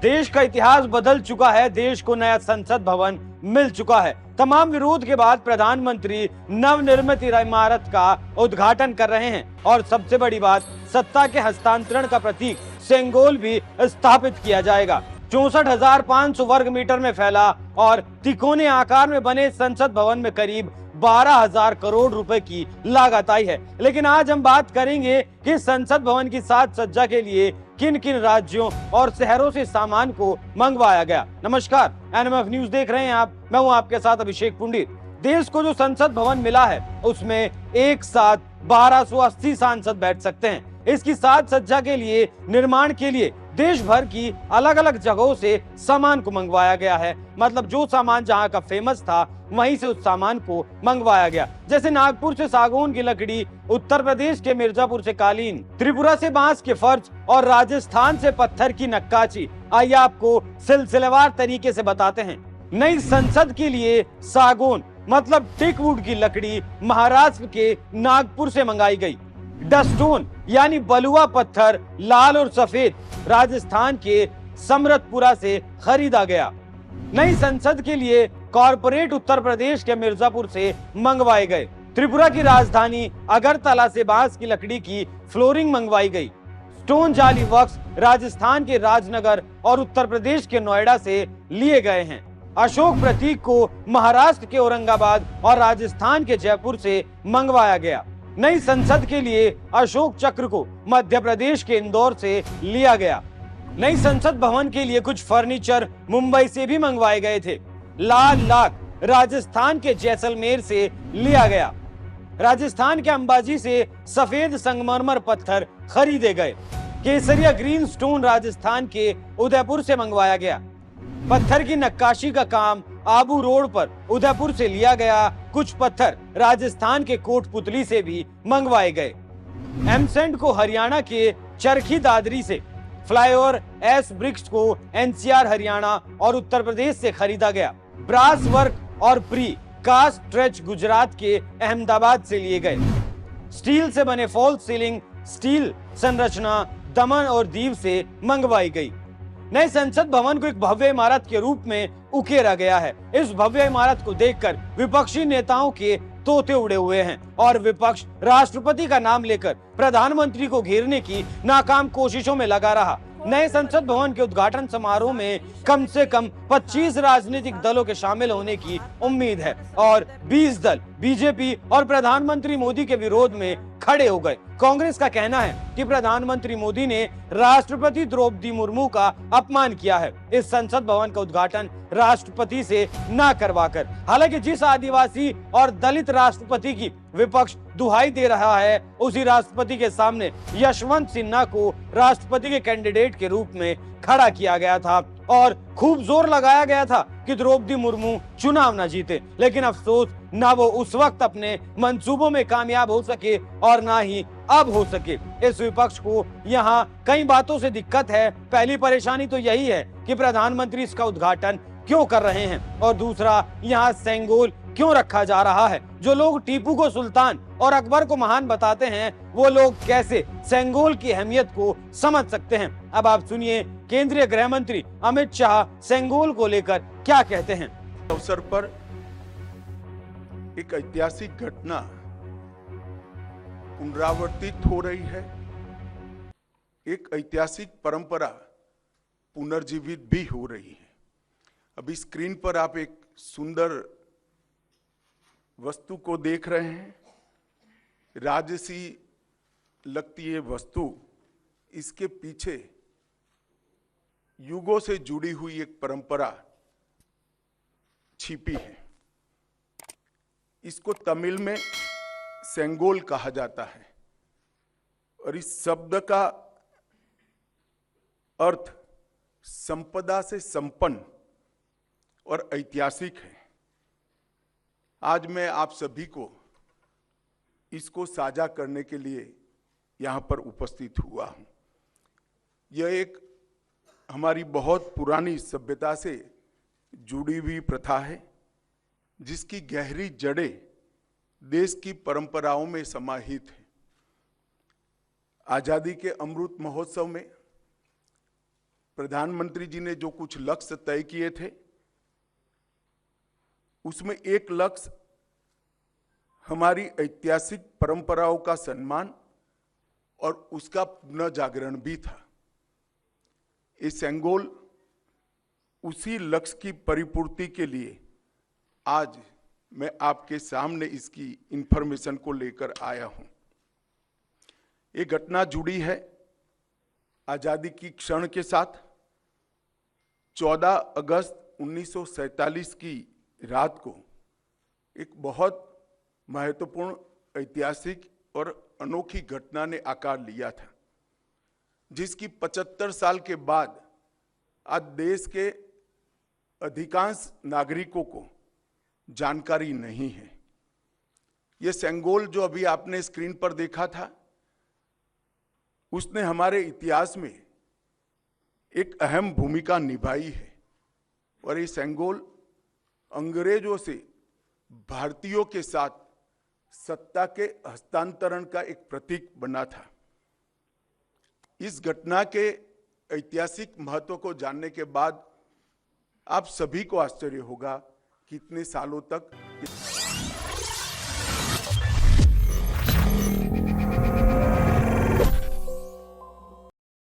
देश का इतिहास बदल चुका है, देश को नया संसद भवन मिल चुका है। तमाम विरोध के बाद प्रधानमंत्री नवनिर्मित इमारत का उद्घाटन कर रहे हैं और सबसे बड़ी बात, सत्ता के हस्तांतरण का प्रतीक सेंगोल भी स्थापित किया जाएगा। 64,500 वर्ग मीटर में फैला और तिकोने आकार में बने संसद भवन में करीब 12,000 करोड़ रुपए की लागत आई है। लेकिन आज हम बात करेंगे कि संसद भवन की साज सज्जा के लिए किन किन राज्यों और शहरों से सामान को मंगवाया गया। नमस्कार, एनएमएफ न्यूज देख रहे हैं आप, मैं हूं आपके साथ अभिषेक पुंडित। देश को जो संसद भवन मिला है उसमें एक साथ 1280 सांसद बैठ सकते हैं। इसकी साज सज्जा के लिए, निर्माण के लिए देश भर की अलग अलग जगहों से सामान को मंगवाया गया है। मतलब जो सामान जहां का फेमस था वहीं से उस सामान को मंगवाया गया। जैसे नागपुर से सागौन की लकड़ी, उत्तर प्रदेश के मिर्जापुर से कालीन, त्रिपुरा से बांस के फर्श और राजस्थान से पत्थर की नक्काशी। आइए आपको सिलसिलेवार तरीके से बताते हैं। नई संसद के लिए सागौन मतलब टिकवुड की लकड़ी महाराष्ट्र के नागपुर से मंगाई गई। डस्टोन यानी बलुआ पत्थर लाल और सफेद राजस्थान के समरतपुरा से खरीदा गया। नई संसद के लिए कॉरपोरेट उत्तर प्रदेश के मिर्जापुर से मंगवाए गए। त्रिपुरा की राजधानी अगरतला से बांस की लकड़ी की फ्लोरिंग मंगवाई गई। स्टोन जाली वर्क्स राजस्थान के राजनगर और उत्तर प्रदेश के नोएडा से लिए गए हैं। अशोक प्रतीक को महाराष्ट्र के औरंगाबाद और राजस्थान के जयपुर से मंगवाया गया। नई संसद के लिए अशोक चक्र को मध्य प्रदेश के इंदौर से लिया गया। नई संसद भवन के लिए कुछ फर्नीचर मुंबई से भी मंगवाए गए थे। लाल लाख राजस्थान के जैसलमेर से लिया गया। राजस्थान के अंबाजी से सफेद संगमरमर पत्थर खरीदे गए। केसरिया ग्रीन स्टोन राजस्थान के उदयपुर से मंगवाया गया। पत्थर की नक्काशी का काम आबू रोड पर उदयपुर से लिया गया। कुछ पत्थर राजस्थान के कोटपुतली से भी मंगवाए गए। एमसेंट को हरियाणा के चरखी दादरी से, फ्लाईओवर एस ब्रिक्स को एनसीआर हरियाणा और उत्तर प्रदेश से खरीदा गया। ब्रास वर्क और प्री कास्ट स्ट्रेच गुजरात के अहमदाबाद से लिए गए। स्टील से बने फॉल्स सीलिंग स्टील संरचना दमन और दीव से मंगवाई गई। नए संसद भवन को एक भव्य इमारत के रूप में उकेरा गया है। इस भव्य इमारत को देखकर विपक्षी नेताओं के तोते उड़े हुए हैं और विपक्ष राष्ट्रपति का नाम लेकर प्रधानमंत्री को घेरने की नाकाम कोशिशों में लगा रहा। नए संसद भवन के उद्घाटन समारोह में कम से कम 25 राजनीतिक दलों के शामिल होने की उम्मीद है और 20 दल बीजेपी और प्रधानमंत्री मोदी के विरोध में खड़े हो गए। कांग्रेस का कहना है कि प्रधानमंत्री मोदी ने राष्ट्रपति द्रौपदी मुर्मू का अपमान किया है इस संसद भवन का उद्घाटन राष्ट्रपति से ना करवाकर। हालांकि जिस आदिवासी और दलित राष्ट्रपति की विपक्ष दुहाई दे रहा है, उसी राष्ट्रपति के सामने यशवंत सिन्हा को राष्ट्रपति के कैंडिडेट के रूप में खड़ा किया गया था और खूब जोर लगाया गया था कि द्रौपदी मुर्मू चुनाव न जीते। लेकिन अफसोस, ना वो उस वक्त अपने मंसूबों में कामयाब हो सके और ना ही अब हो सके। इस विपक्ष को यहाँ कई बातों से दिक्कत है। पहली परेशानी तो यही है कि प्रधानमंत्री इसका उद्घाटन क्यों कर रहे हैं और दूसरा, यहाँ सेंगोल क्यों रखा जा रहा है। जो लोग टीपू को सुल्तान और अकबर को महान बताते हैं, वो लोग कैसे सेंगोल की अहमियत को समझ सकते हैं। अब आप सुनिए केंद्रीय गृह मंत्री अमित शाह सेंगोल को लेकर क्या कहते हैं। अवसर पर एक ऐतिहासिक घटना पुनरावर्तित हो रही है। एक ऐतिहासिक परंपरा पुनर्जीवित भी हो रही है। अभी स्क्रीन पर आप एक सुंदर वस्तु को देख रहे हैं। राजसी लगती है वस्तु, इसके पीछे युगों से जुड़ी हुई एक परंपरा छिपी है। इसको तमिल में सेंगोल कहा जाता है और इस शब्द का अर्थ संपदा से संपन्न और ऐतिहासिक है। आज मैं आप सभी को इसको साझा करने के लिए यहां पर उपस्थित हुआ हूं। यह एक हमारी बहुत पुरानी सभ्यता से जुड़ी हुई प्रथा है, जिसकी गहरी जड़ें देश की परंपराओं में समाहित है। आजादी के अमृत महोत्सव में प्रधानमंत्री जी ने जो कुछ लक्ष्य तय किए थे, उसमें एक लक्ष्य हमारी ऐतिहासिक परंपराओं का सम्मान और उसका पुनः जागरण भी था। ये सेंगोल उसी लक्ष्य की परिपूर्ति के लिए आज मैं आपके सामने इसकी इंफॉर्मेशन को लेकर आया हूं। ये घटना जुड़ी है आजादी की क्षण के साथ। 14 अगस्त 1947 की रात को एक बहुत महत्वपूर्ण ऐतिहासिक और अनोखी घटना ने आकार लिया था, जिसकी 75 साल के बाद आज देश के अधिकांश नागरिकों को जानकारी नहीं है। यह सेंगोल जो अभी आपने स्क्रीन पर देखा था, उसने हमारे इतिहास में एक अहम भूमिका निभाई है और ये सेंगोल अंग्रेजों से भारतीयों के साथ सत्ता के हस्तांतरण का एक प्रतीक बना था। इस घटना के ऐतिहासिक महत्व को जानने के बाद आप सभी को आश्चर्य होगा कि इतने सालों तक